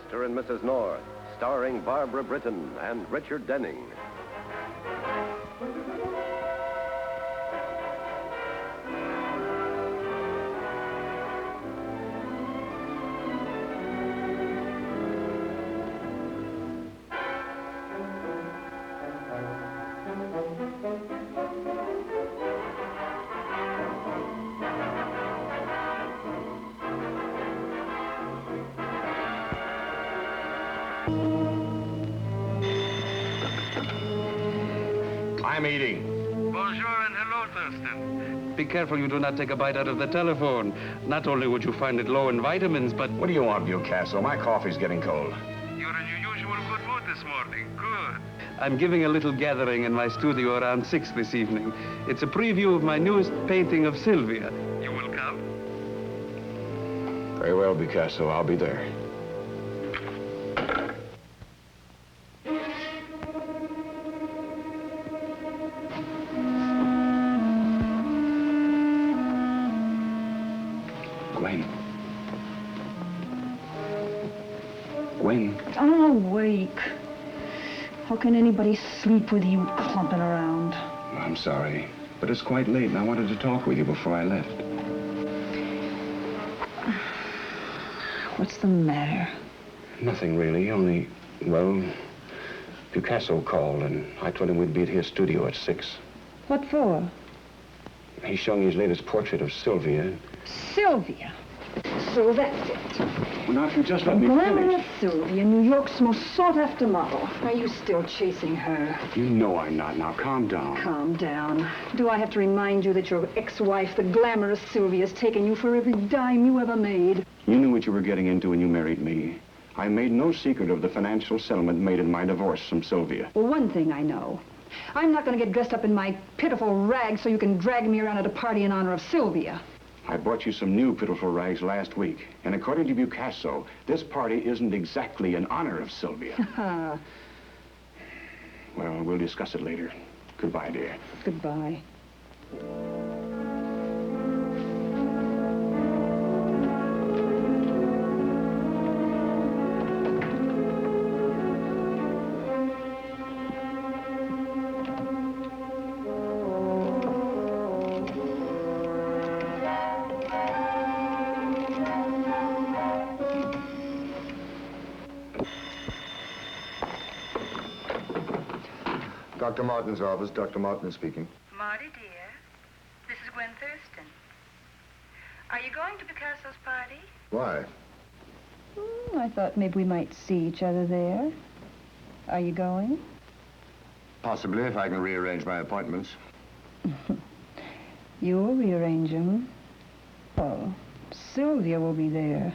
Mr. and Mrs. North, starring Barbara Britton and Richard Denning. I'm eating. Bonjour and hello, Thurston. Be careful you do not take a bite out of the telephone. Not only would you find it low in vitamins, but... What do you want, Newcastle? My coffee's getting cold. You're in your usual good mood this morning. Good. I'm giving a little gathering in my studio around 6 this evening. It's a preview of my newest painting of Sylvia. You will come? Very well, Picasso. I'll be there. I'm awake. How can anybody sleep with you clumping around? I'm sorry, but it's quite late, and I wanted to talk with you before I left. What's the matter? Nothing really, only, well, Picasso called, and I told him we'd be at his studio at 6. What for? He's showing his latest portrait of Sylvia. Sylvia? So that's it. Well, now, if you just let me Glamorous finish. Sylvia, New York's most sought-after model. Are you still chasing her? You know I'm not. Now, calm down. Calm down. Do I have to remind you that your ex-wife, the glamorous Sylvia, has taken you for every dime you ever made? You knew what you were getting into when you married me. I made no secret of the financial settlement made in my divorce from Sylvia. Well, one thing I know. I'm not going to get dressed up in my pitiful rags so you can drag me around at a party in honor of Sylvia. I bought you some new pitiful rags last week. And according to Picasso, this party isn't exactly in honor of Sylvia. Well, we'll discuss it later. Goodbye, dear. Goodbye. Dr. Martin's office. Dr. Martin speaking. Marty, dear. This is Gwen Thurston. Are you going to Picasso's party? Why? I thought maybe we might see each other there. Are you going? Possibly, if I can rearrange my appointments. You'll rearrange them. Oh, Sylvia will be there.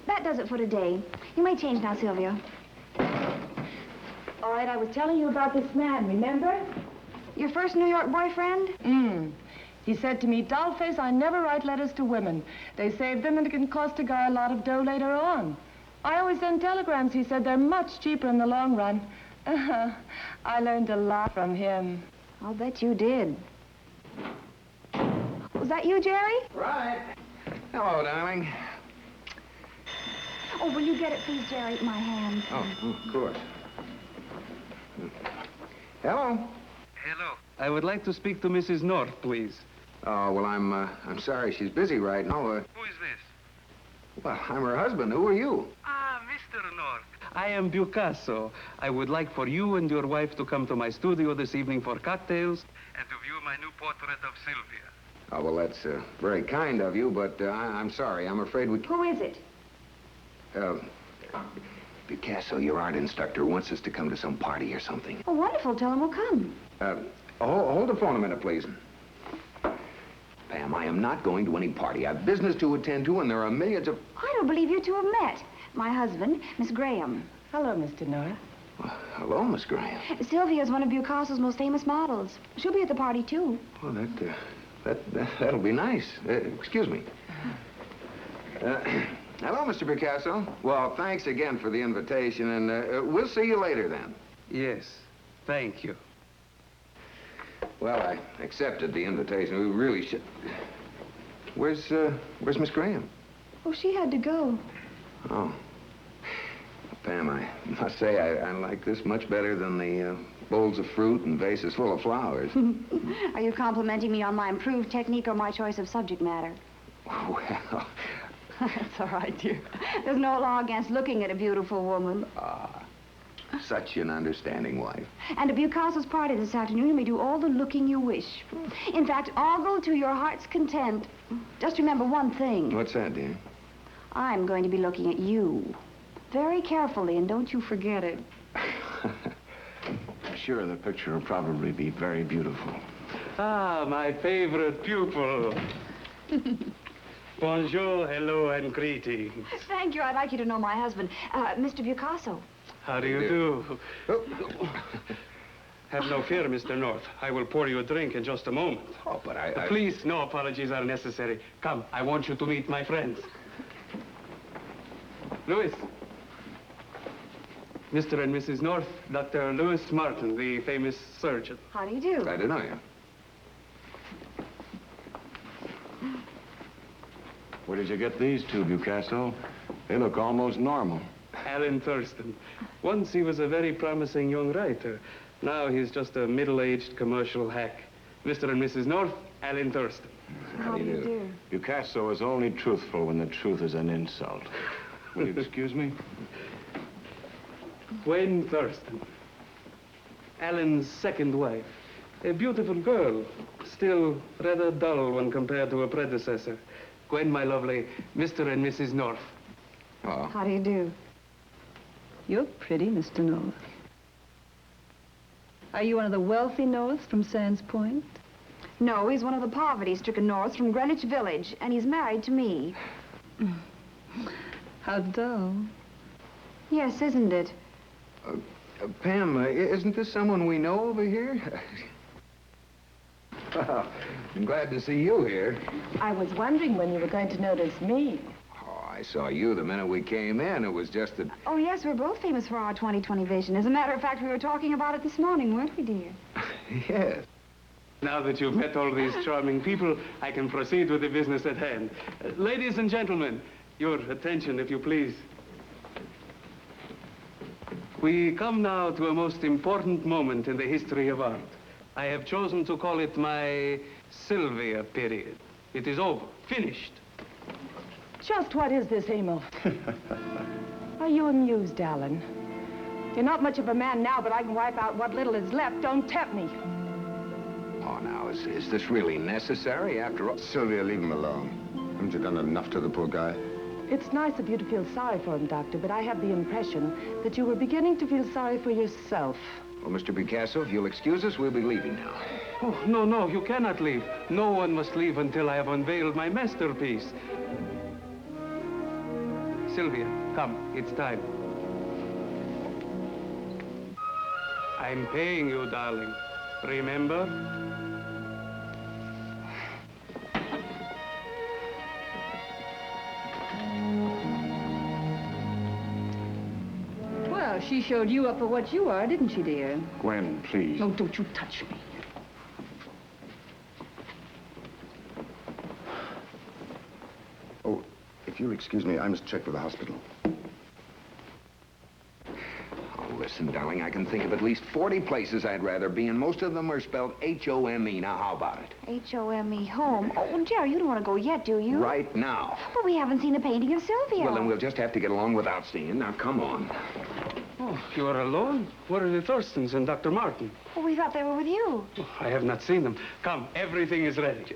That does it for today. You may change now, Sylvia. All right, I was telling you about this man, remember? Your first New York boyfriend? He said to me, Dollface, I never write letters to women. They save them and it can cost a guy a lot of dough later on. I always send telegrams. He said they're much cheaper in the long run. I learned a lot from him. I'll bet you did. Was that you, Jerry? Right. Hello, darling. Oh, will you get it, please, Jerry? My hand. Oh, of course. Hello. Hello. I would like to speak to Mrs. North, please. Oh, well, I'm sorry. She's busy right now. Who is this? Well, I'm her husband. Who are you? Ah, Mr. North. I am Picasso. I would like for you and your wife to come to my studio this evening for cocktails. And to view my new portrait of Sylvia. Oh, well, that's very kind of you, but I'm sorry. I'm afraid we... Who is it? Picasso, your art instructor, wants us to come to some party or something. Oh, wonderful. Tell him we'll come. Hold the phone a minute, please. Pam, I am not going to any party. I have business to attend to, and there are millions of... I don't believe you two have met. My husband, Miss Graham. Hello, Mr. North. Hello, Miss Graham. Sylvia's one of Bucasso's most famous models. She'll be at the party, too. Well, that'll be nice. Excuse me. Hello, Mr. Picasso. Well, thanks again for the invitation, and we'll see you later then. Yes, thank you. Well, I accepted the invitation. We really should... Where's Miss Graham? Oh, she had to go. Oh. Pam, I must say I like this much better than the bowls of fruit and vases full of flowers. Are you complimenting me on my improved technique or my choice of subject matter? Well... That's all right, dear. There's no law against looking at a beautiful woman. Such an understanding wife. And at Bucasso's party this afternoon, you may do all the looking you wish. In fact, all go to your heart's content. Just remember one thing. What's that, dear? I'm going to be looking at you very carefully, and don't you forget it. Sure, the picture will probably be very beautiful. Ah, my favorite pupil. Bonjour, hello, and greetings. Thank you. I'd like you to know my husband, Mr. Bucasso. How do you do? Have no fear, Mr. North. I will pour you a drink in just a moment. Oh, but Please, no apologies are necessary. Come, I want you to meet my friends. Louis. Mr. and Mrs. North, Dr. Louis Martin, the famous surgeon. How do you do? Glad to know you. Where did you get these two, Bucasso? They look almost normal. Alan Thurston. Once he was a very promising young writer. Now he's just a middle-aged commercial hack. Mr. and Mrs. North, Alan Thurston. How do you do? Bucasso is only truthful when the truth is an insult. Will you excuse me? Gwen Thurston. Alan's second wife. A beautiful girl. Still rather dull when compared to her predecessor. Gwen, my lovely, Mr. and Mrs. North. Oh. How do you do? You're pretty, Mr. North. Are you one of the wealthy Norths from Sands Point? No, he's one of the poverty-stricken Norths from Greenwich Village, and he's married to me. How dull. Yes, isn't it? Pam, isn't this someone we know over here? Well, I'm glad to see you here. I was wondering when you were going to notice me. Oh, I saw you the minute we came in. It was just that... Oh, yes, we're both famous for our 20/20 vision. As a matter of fact, we were talking about it this morning, weren't we, dear? Yes. Now that you've met all these charming people, I can proceed with the business at hand. Ladies and gentlemen, your attention, if you please. We come now to a most important moment in the history of art. I have chosen to call it my Sylvia period. It is over, finished. Just what is this, Emil? Are you amused, Alan? You're not much of a man now, but I can wipe out what little is left. Don't tempt me. Oh, now, is this really necessary after all? Sylvia, leave him alone. Haven't you done enough to the poor guy? It's nice of you to feel sorry for him, Doctor, but I have the impression that you were beginning to feel sorry for yourself. Well, Mr. Picasso, if you'll excuse us, we'll be leaving now. Oh, no, you cannot leave. No one must leave until I have unveiled my masterpiece. Sylvia, come, it's time. I'm paying you, darling. Remember? Well, she showed you up for what you are, didn't she, dear? Gwen, please. No, don't you touch me. Oh, if you'll excuse me, I must check with the hospital. Oh, listen, darling, I can think of at least 40 places I'd rather be, and most of them are spelled H-O-M-E. Now, how about it? H-O-M-E, home. Oh, Jerry, you don't want to go yet, do you? Right now. But we haven't seen a painting of Sylvia. Well, then we'll just have to get along without seeing. Now, come on. Oh, you are alone? Where are the Thurstons and Dr. Martin? Oh, we thought they were with you. Oh, I have not seen them. Come, everything is ready.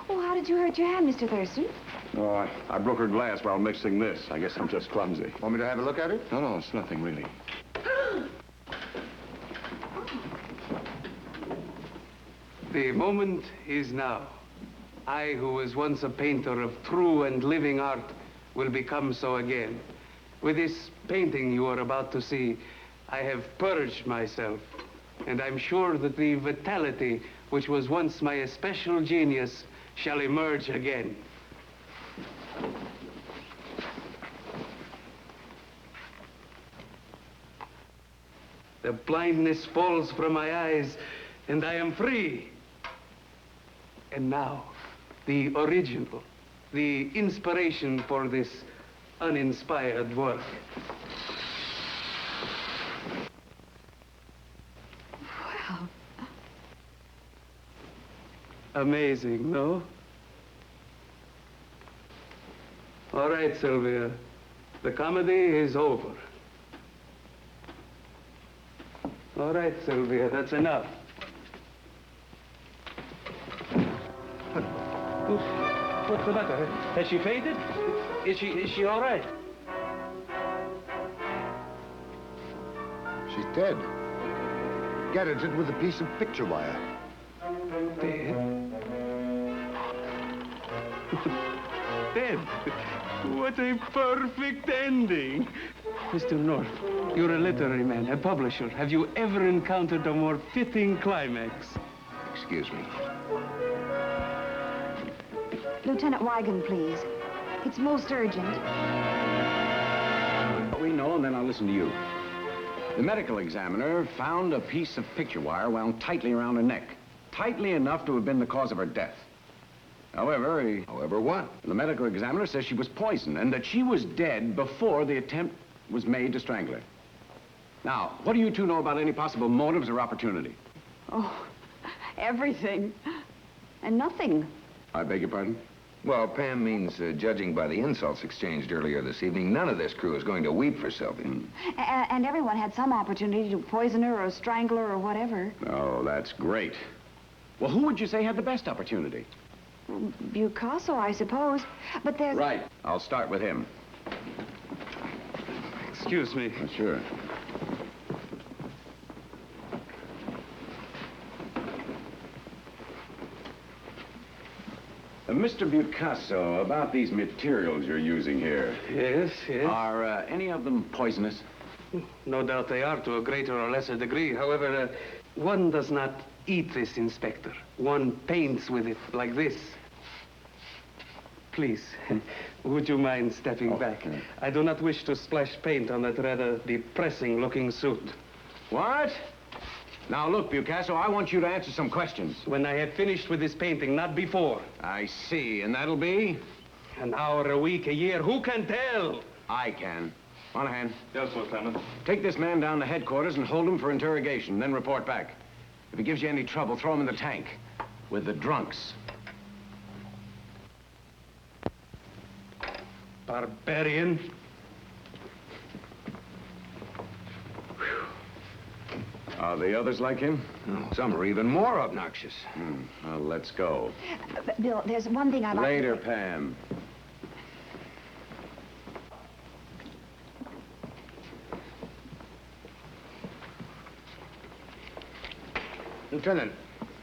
Oh, how did you hurt your hand, Mr. Thurston? Oh, I broke her glass while mixing this. I guess I'm just clumsy. Want me to have a look at it? No, it's nothing really. The moment is now. I, who was once a painter of true and living art, will become so again. With this painting you are about to see, I have purged myself, and I'm sure that the vitality which was once my especial genius shall emerge again. The blindness falls from my eyes, and I am free. And now, the original, the inspiration for this uninspired work. Wow. Amazing, no? All right, Sylvia. The comedy is over. All right, Sylvia, that's enough. What's the matter? Has she fainted? Is she all right? She's dead. Garroted with a piece of picture wire. Dead? Dead? What a perfect ending. Mr. North, you're a literary man, a publisher. Have you ever encountered a more fitting climax? Excuse me. Lieutenant Wigan, please. It's most urgent. What we know, and then I'll listen to you. The medical examiner found a piece of picture wire wound tightly around her neck. Tightly enough to have been the cause of her death. However, However what? the medical examiner says she was poisoned and that she was dead before the attempt was made to strangle her. Now, what do you two know about any possible motives or opportunity? Oh, everything. And nothing. I beg your pardon? Well, Pam means, judging by the insults exchanged earlier this evening, none of this crew is going to weep for Sylvia. And everyone had some opportunity to poison her or strangle her or whatever. Oh, that's great. Well, who would you say had the best opportunity? Bucasso, I suppose. But there's... Right. I'll start with him. Excuse me. Sure. Mr. Bucasso, about these materials you're using here. Yes, yes. Are any of them poisonous? No doubt they are to a greater or lesser degree. However, one does not eat this, Inspector. One paints with it like this. Please, would you mind stepping back? I do not wish to splash paint on that rather depressing-looking suit. What? Now, look, Bucasso, I want you to answer some questions. When I have finished with this painting, not before. I see, and that'll be? An hour, a week, a year, who can tell? I can. On a hand. Yes, Lieutenant. Take this man down to headquarters and hold him for interrogation, then report back. If he gives you any trouble, throw him in the tank with the drunks. Barbarian. Are the others like him? Oh, some are even more obnoxious. Well, let's go. Bill, there's one thing I'd like... Later, Pam. Lieutenant.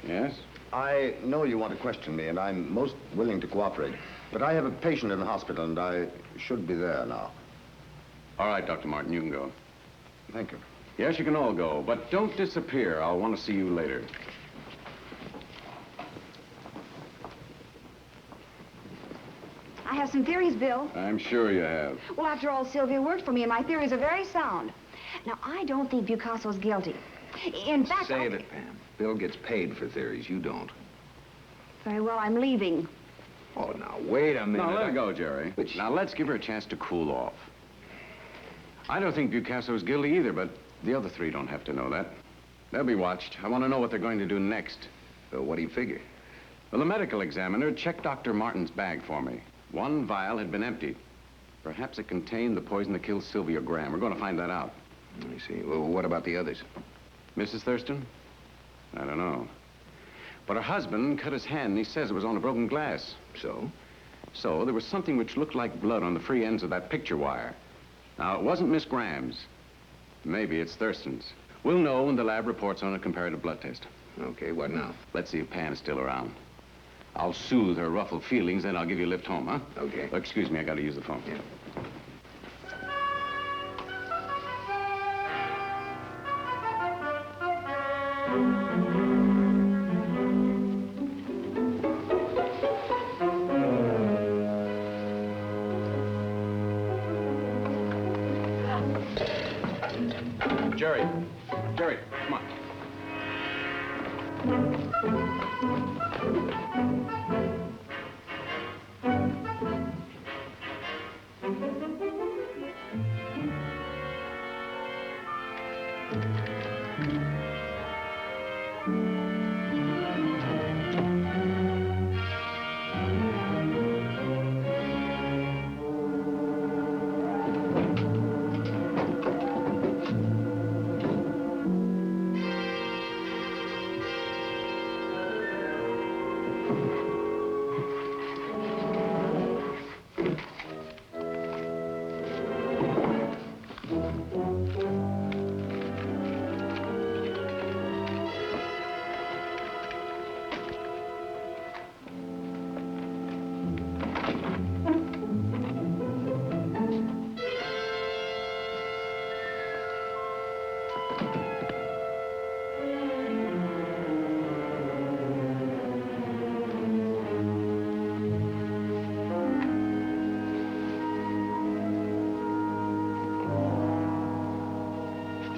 Yes? I know you want to question me, and I'm most willing to cooperate. But I have a patient in the hospital, and I should be there now. All right, Dr. Martin, you can go. Thank you. Yes, you can all go, but don't disappear. I'll want to see you later. I have some theories, Bill. I'm sure you have. Well, after all, Sylvia worked for me, and my theories are very sound. Now, I don't think Bucasso's guilty. In fact, Save it, Pam. Bill gets paid for theories. You don't. Very well, I'm leaving. Oh, now, wait a minute. Now, let her go, Jerry. Now, let's give her a chance to cool off. I don't think Bucasso's guilty either, but the other three don't have to know that. They'll be watched. I want to know what they're going to do next. So what do you figure? Well, the medical examiner checked Dr. Martin's bag for me. One vial had been emptied. Perhaps it contained the poison that killed Sylvia Graham. We're going to find that out. I see. Well, what about the others? Mrs. Thurston? I don't know. But her husband cut his hand, and he says it was on a broken glass. So? So there was something which looked like blood on the free ends of that picture wire. Now, it wasn't Miss Graham's. Maybe it's Thurston's. We'll know when the lab reports on a comparative blood test. Okay, what now? Let's see if Pam is still around. I'll soothe her ruffled feelings, then I'll give you a lift home, huh? Okay. Excuse me, I gotta use the phone. Yeah. Jerry, come on.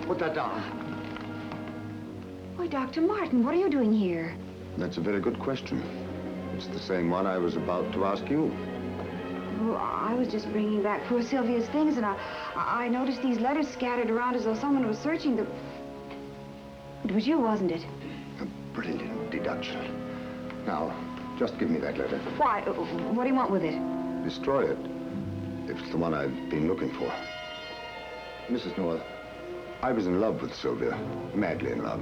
Put that down. Why, Dr. Martin, what are you doing here? That's a very good question. It's the same one I was about to ask you. Well, I was just bringing back poor Sylvia's things, and I noticed these letters scattered around as though someone was searching the... It was you, wasn't it? A brilliant deduction. Now, just give me that letter. Why? What do you want with it? Destroy it, if it's the one I've been looking for. Mrs. North, I was in love with Sylvia, madly in love.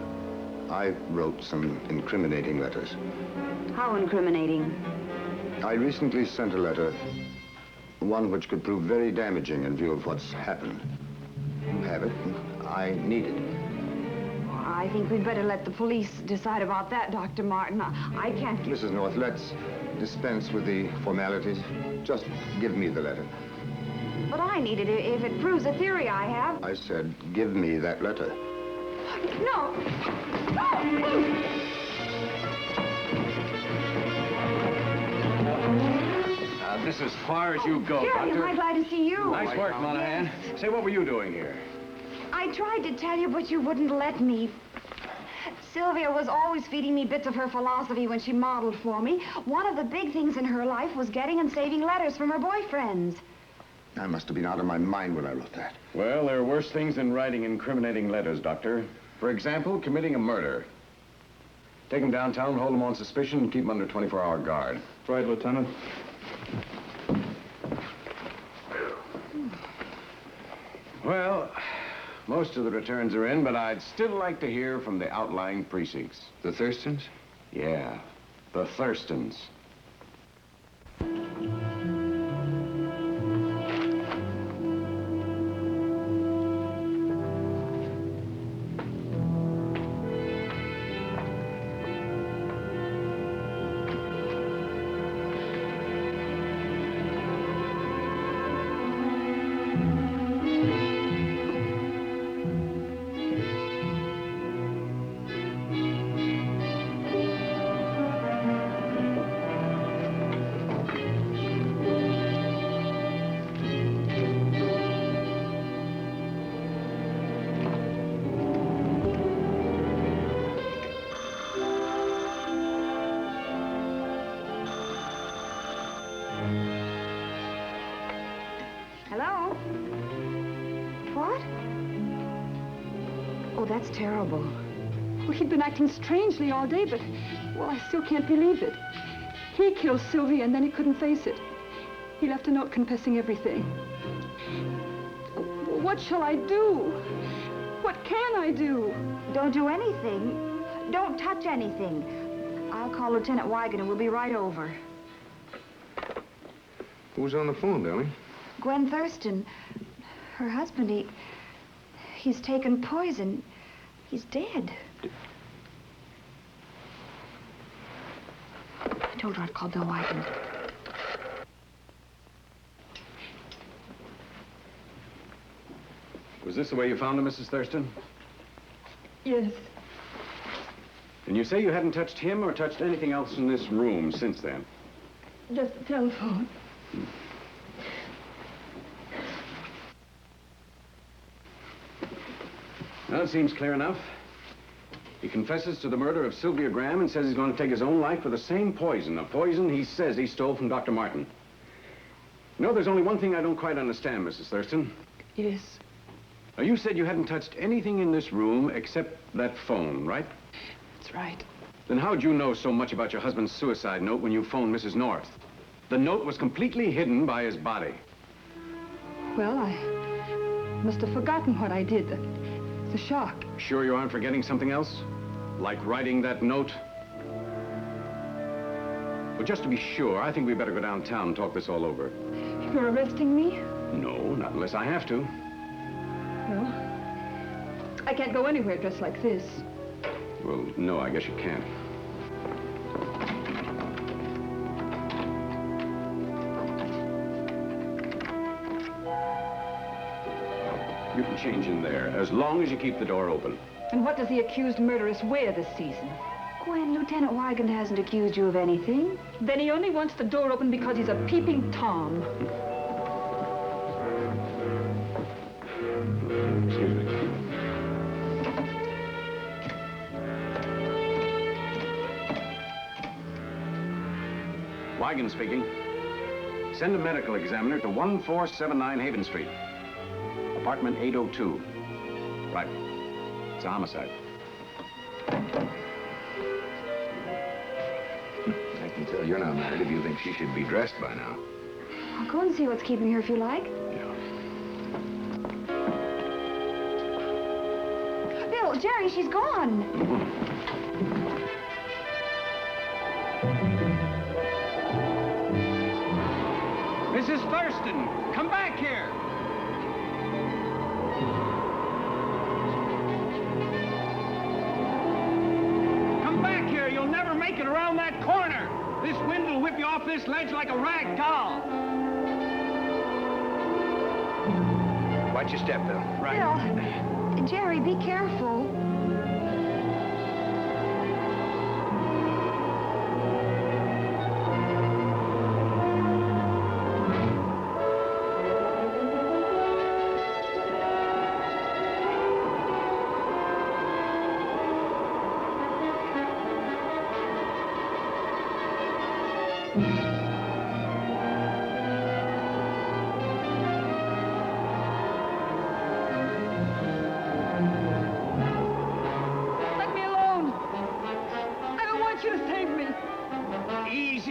I wrote some incriminating letters. How incriminating? I recently sent a letter, one which could prove very damaging in view of what's happened. You have it. I need it. I think we'd better let the police decide about that, Dr. Martin. I can't... Mrs. North, let's dispense with the formalities. Just give me the letter. But I need it if it proves a theory I have. I said, give me that letter. No! This is as far as you go, Jerry, Doctor. am I glad to see you? Nice work, Monahan. Say, what were you doing here? I tried to tell you, but you wouldn't let me. Sylvia was always feeding me bits of her philosophy when she modeled for me. One of the big things in her life was getting and saving letters from her boyfriends. I must have been out of my mind when I wrote that. Well, there are worse things than writing incriminating letters, Doctor. For example, committing a murder. Take him downtown, hold him on suspicion, and keep him under 24-hour guard. Right, Lieutenant. Well, most of the returns are in, but I'd still like to hear from the outlying precincts. The Thurstons? Yeah, the Thurstons. Hello? What? Oh, that's terrible. Well, he'd been acting strangely all day, but, well, I still can't believe it. He killed Sylvia, and then he couldn't face it. He left a note confessing everything. What shall I do? What can I do? Don't do anything. Don't touch anything. I'll call Lieutenant Wigan and we'll be right over. Who's on the phone, darling? Gwen Thurston. Her husband, he's taken poison. He's dead. told her I'd call Bill Wyden. Was this the way you found him, Mrs. Thurston? Yes. And you say you hadn't touched him or touched anything else in this room since then? Just the telephone. Well, it seems clear enough. He confesses to the murder of Sylvia Graham and says he's going to take his own life for the same poison, a poison he says he stole from Dr. Martin. You know, there's only one thing I don't quite understand, Mrs. Thurston. Yes. Now, you said you hadn't touched anything in this room except that phone, right? That's right. Then how'd you know so much about your husband's suicide note when you phoned Mrs. North? The note was completely hidden by his body. Well, I must have forgotten what I did. The shock. Sure you aren't forgetting something else? Like writing that note? Well, just to be sure, I think we better go downtown and talk this all over. You're arresting me? No, not unless I have to. No. I can't go anywhere dressed like this. Well, no, I guess you can't. You can change in there, as long as you keep the door open. And what does the accused murderess wear this season? Gwen, Lieutenant Wygant hasn't accused you of anything. Then he only wants the door open because he's a peeping Tom. Excuse me. Wygant speaking. Send a medical examiner to 1479 Haven Street. Apartment 802. Right. It's a homicide. I can tell you're not married if you think she should be dressed by now. I'll go and see what's keeping her if you like. Yeah. Bill, Jerry, she's gone. Mrs. Thurston, come back here. Come back here. You'll never make it around that corner. This wind will whip you off this ledge like a rag doll. Watch your step, Bill. Right. Bill, Jerry, be careful.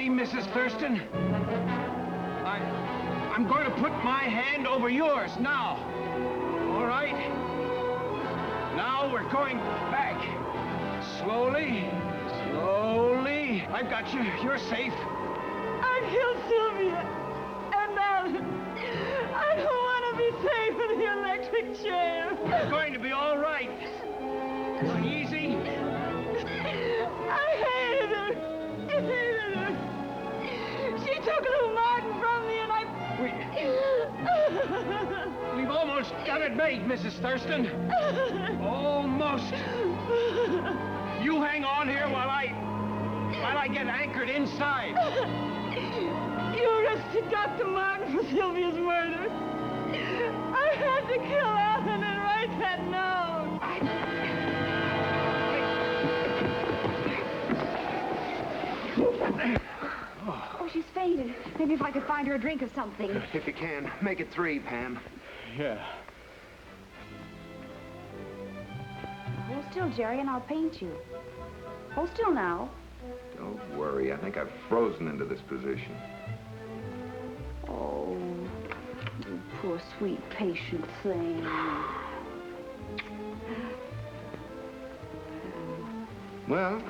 Mrs. Thurston. I'm going to put my hand over yours now. All right? Now we're going back. Slowly, slowly. I've got you. You're safe. I killed Sylvia. And now I don't want to be safe in the electric chair. It's going to be all right. Easy. I hated her. I hated her. She took little Martin from me and We've almost got it made, Mrs. Thurston. Almost. You hang on here while I get anchored inside. You arrested Dr. Martin for Sylvia's murder. I had to kill Alan and write that note. Oh, she's fainted. Maybe if I could find her a drink of something. If you can, make it 3, Pam. Yeah. Hold still, Jerry, and I'll paint you. Hold still now. Don't worry. I think I've frozen into this position. Oh, you poor, sweet, patient thing. Well,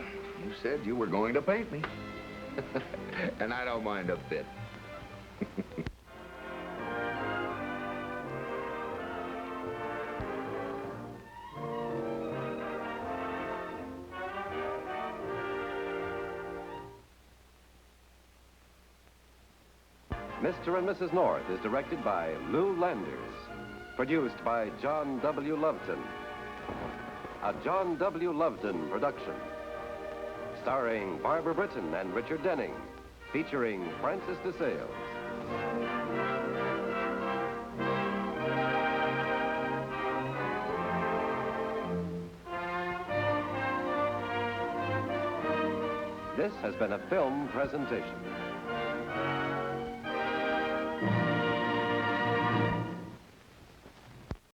you said you were going to paint me. And I don't mind a bit. Mr. and Mrs. North is directed by Lou Landers. Produced by John W. Loveton. A John W. Loveton production. Starring Barbara Britton and Richard Denning. Featuring Francis DeSales. This has been a film presentation.